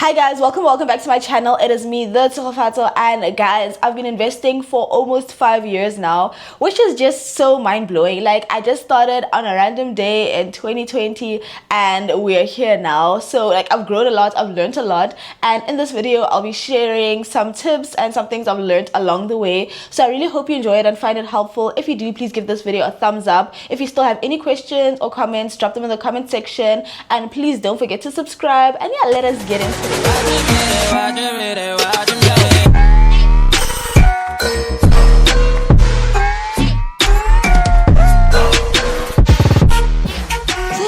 Hi guys, welcome back to my channel. It is me, the Tsofato, and guys, I've been investing for almost 5 years now, which is just so mind-blowing. Like, I just started on a random day in 2020 and we're here now. So like, I've grown a lot, I've learned a lot, and in this video I'll be sharing some tips and some things I've learned along the way. So I really hope you enjoy it and find it helpful. If you do, please give this video a thumbs up. If you still have any questions or comments, drop them in the comment section, and please don't forget to subscribe. And yeah, let us get into it.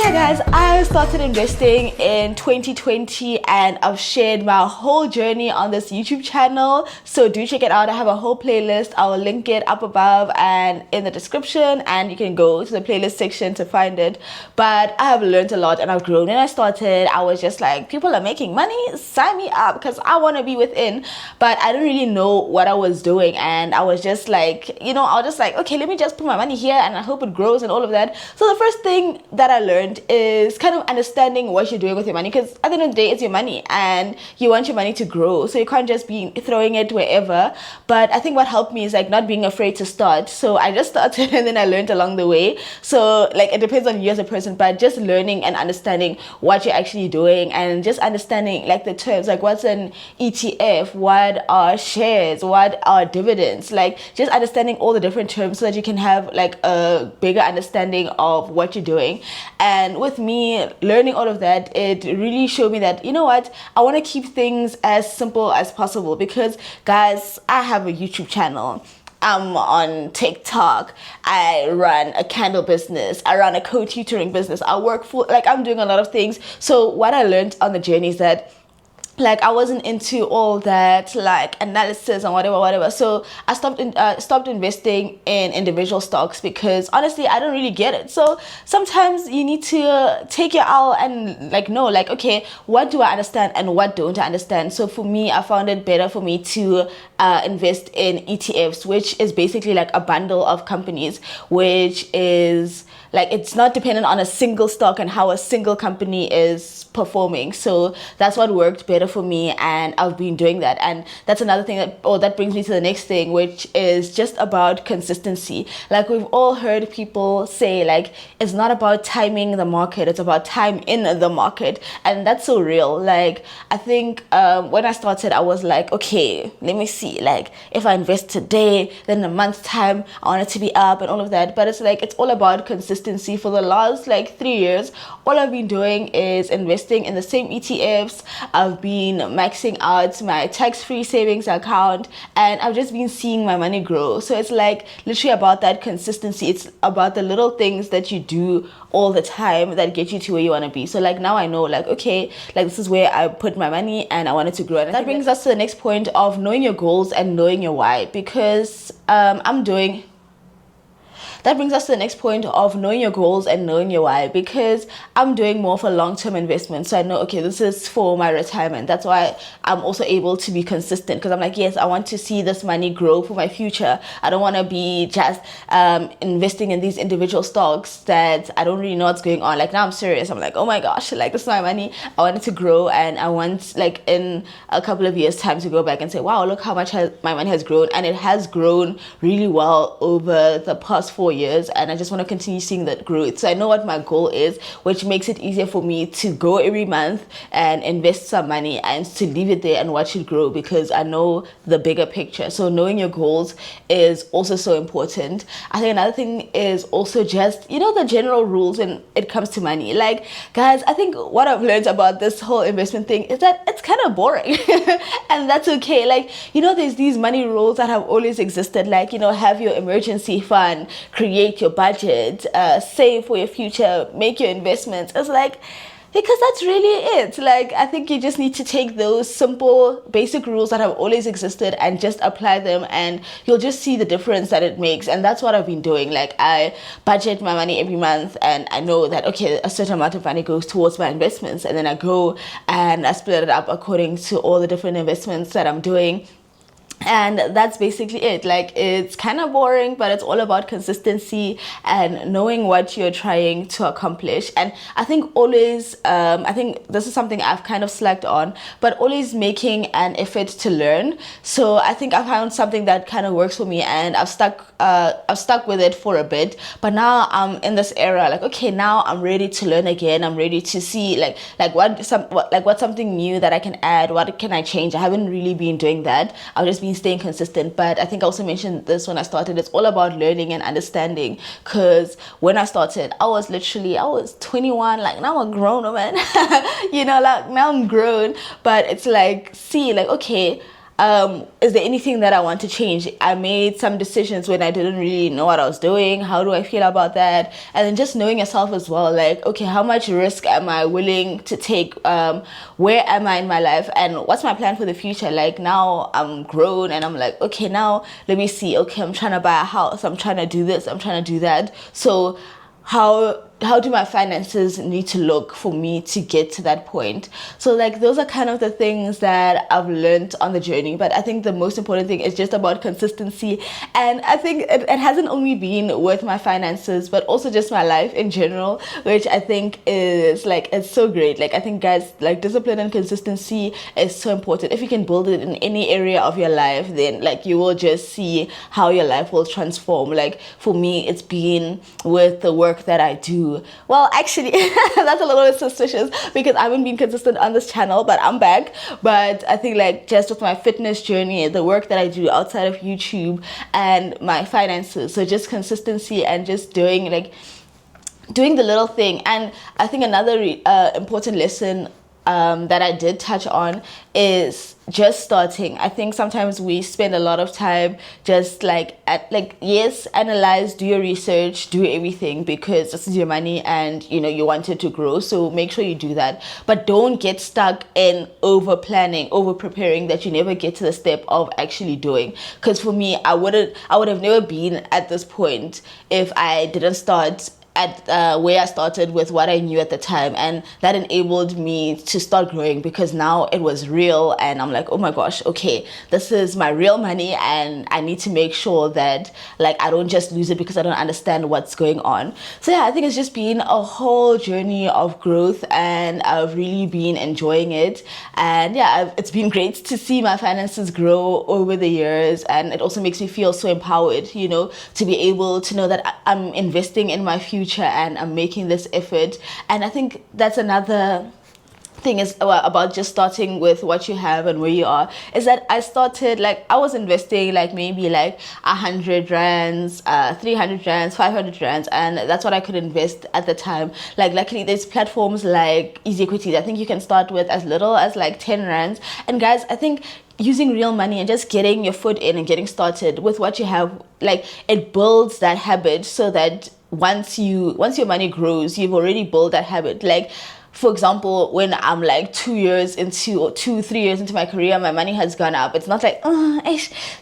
Guys, I started investing in 2020 and I've shared my whole journey on this YouTube channel, so do check it out. I have a whole playlist. I will link it up above and in the description, and you can go to the playlist section to find it. But I have learned a lot and I've grown. When I started, I was just like, people are making money, sign me up, because I want to be within. But I didn't really know what I was doing, and I was just like, I was just like, okay, let me just put my money here and I hope it grows and all of that. So the first thing that I learned is kind of understanding what you're doing with your money, because at the end of the day, it's your money and you want your money to grow, so you can't just be throwing it wherever. But I think what helped me is like not being afraid to start. So I just started and then I learned along the way. So like, it depends on you as a person, but just learning and understanding what you're actually doing, and just understanding like the terms, like what's an ETF, what are shares, what are dividends, like just understanding all the different terms so that you can have like a bigger understanding of what you're doing. And with me learning all of that, it really showed me that, you know what, I want to keep things as simple as possible. Because guys, I have a YouTube channel, I'm on TikTok, I run a candle business, I run a co-tutoring business, I work full, like I'm doing a lot of things. So what I learned on the journey is that like I wasn't into all that like analysis and whatever. So I stopped investing in individual stocks, because honestly I don't really get it. So sometimes you need to take your L and like know, like, okay, what do I understand and what don't I understand? So for me, I found it better for me to invest in ETFs, which is basically like a bundle of companies, which is like, it's not dependent on a single stock and how a single company is performing. So that's what worked better for me, and I've been doing that. And that's another thing that brings me to the next thing, which is just about consistency. Like, we've all heard people say like, it's not about timing the market, it's about time in the market. And that's so real. Like, I think when I started, I was like, okay, let me see, like if I invest today, then in a month's time I want it to be up and all of that. But it's like, it's all about consistency. For the last like 3 years, all I've been doing is investing in the same ETFs. I've been maxing out my tax-free savings account, and I've just been seeing my money grow. So it's like literally about that consistency. It's about the little things that you do all the time that get you to where you want to be. So like, now I know, like, okay, like this is where I put my money and I want it to grow. And that brings us to the next point of knowing your goals and knowing your why, because that brings us to the next point of knowing your goals and knowing your why, because I'm doing more for long-term investment. So I know, okay, this is for my retirement. That's why I'm also able to be consistent, because I'm like, yes, I want to see this money grow for my future. I don't want to be just investing in these individual stocks that I don't really know what's going on. Like, now I'm serious. I'm like, oh my gosh, like this is my money. I want it to grow, and I want like in a couple of years time to go back and say, wow, look how much my money has grown. And it has grown really well over the past 4 years, and I just want to continue seeing that growth. So I know what my goal is, which makes it easier for me to go every month and invest some money and to leave it there and watch it grow, because I know the bigger picture. So knowing your goals is also so important. I think another thing is also just, the general rules when it comes to money. Like, guys, I think what I've learned about this whole investment thing is that it's kind of boring and that's okay. Like, there's these money rules that have always existed, like, have your emergency fund, create your budget, save for your future, make your investments. It's like, because that's really it. Like, I think you just need to take those simple basic rules that have always existed and just apply them, and you'll just see the difference that it makes. And that's what I've been doing. Like, I budget my money every month, and I know that, okay, a certain amount of money goes towards my investments, and then I go and I split it up according to all the different investments that I'm doing. And that's basically it. Like, it's kind of boring, but it's all about consistency and knowing what you're trying to accomplish. And I think always, I think this is something I've kind of slacked on, but always making an effort to learn. So I think I found something that kind of works for me, and I've stuck with it for a bit. But now I'm in this era, like, okay, now I'm ready to learn again. I'm ready to see what's something new that I can add. What can I change? I haven't really been doing that. I've just been staying consistent. But I think I also mentioned this when I started. It's all about learning and understanding, because when I started, I was 21. Like, now I'm a grown woman. Like, now I'm grown. But it's like, okay, is there anything that I want to change? I made some decisions when I didn't really know what I was doing. How do I feel about that? And then just knowing yourself as well, like, okay, how much risk am I willing to take? Where am I in my life, and what's my plan for the future? Like, now I'm grown, and I'm like, okay, now let me see. Okay, I'm trying to buy a house, I'm trying to do this, I'm trying to do that. So how do my finances need to look for me to get to that point? So, like, those are kind of the things that I've learned on the journey. But I think the most important thing is just about consistency. And I think it hasn't only been with my finances, but also just my life in general, which I think is, like, it's so great. Like, I think, guys, like, discipline and consistency is so important. If you can build it in any area of your life, then, like, you will just see how your life will transform. Like, for me, it's been with the work that I do. Well, actually, that's a little bit suspicious, because I haven't been consistent on this channel, but I'm back. But I think, like, just with my fitness journey, the work that I do outside of YouTube, and my finances, so just consistency and just doing the little thing. And I think another important lesson that I did touch on is just starting. I think sometimes we spend a lot of time just yes, analyze, do your research, do everything, because this is your money and you want it to grow. So make sure you do that, but don't get stuck in over planning, over preparing, that you never get to the step of actually doing. Because for me, I would have never been at this point if I didn't start at where I started with what I knew at the time. And that enabled me to start growing, because now it was real, and I'm like, oh my gosh, okay, this is my real money, and I need to make sure that, like, I don't just lose it because I don't understand what's going on. So yeah, I think it's just been a whole journey of growth, and I've really been enjoying it. And yeah, it's been great to see my finances grow over the years, and it also makes me feel so empowered, to be able to know that I'm investing in my future and I'm making this effort. And I think that's another thing is about just starting with what you have and where you are, is that I started, like, I was investing maybe 100 rands, 300 rands, 500 rands, and that's what I could invest at the time. Like, luckily there's platforms like Easy Equities. I think you can start with as little as 10 rands. And guys, I think using real money and just getting your foot in and getting started with what you have, it builds that habit, so that once your money grows, you've already built that habit. Like, for example, when I'm 2 years into, or 3 years into my career, my money has gone up. It's not like,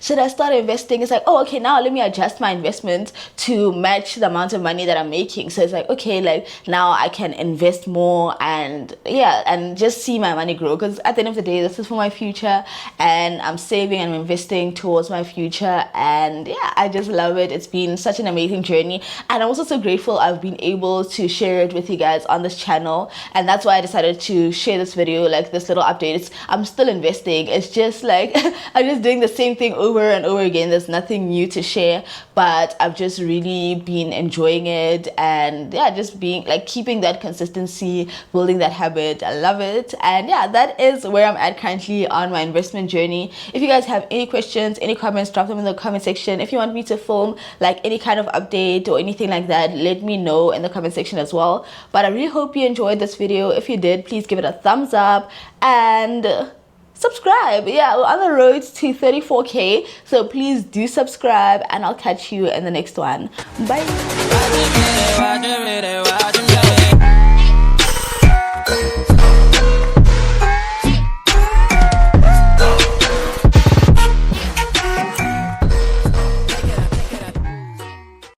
should I start investing? It's like, oh, okay, now let me adjust my investment to match the amount of money that I'm making. So it's like, okay, now I can invest more, and yeah, and just see my money grow. Because at the end of the day, this is for my future, and I'm saving and I'm investing towards my future. And yeah, I just love it. It's been such an amazing journey, and I'm also so grateful I've been able to share it with you guys on this channel. And that's why I decided to share this video, this little update. I'm still investing. It's just I'm just doing the same thing over and over again. There's nothing new to share, but I've just really been enjoying it. And yeah, just being keeping that consistency, building that habit. I love it. And yeah, that is where I'm at currently on my investment journey. If you guys have any questions, any comments, drop them in the comment section. If you want me to film any kind of update or anything like that, let me know in the comment section as well. But I really hope you enjoyed this video. If you did, please give it a thumbs up and subscribe. Yeah, we're on the road to 34K, so please do subscribe, and I'll catch you in the next one. Bye.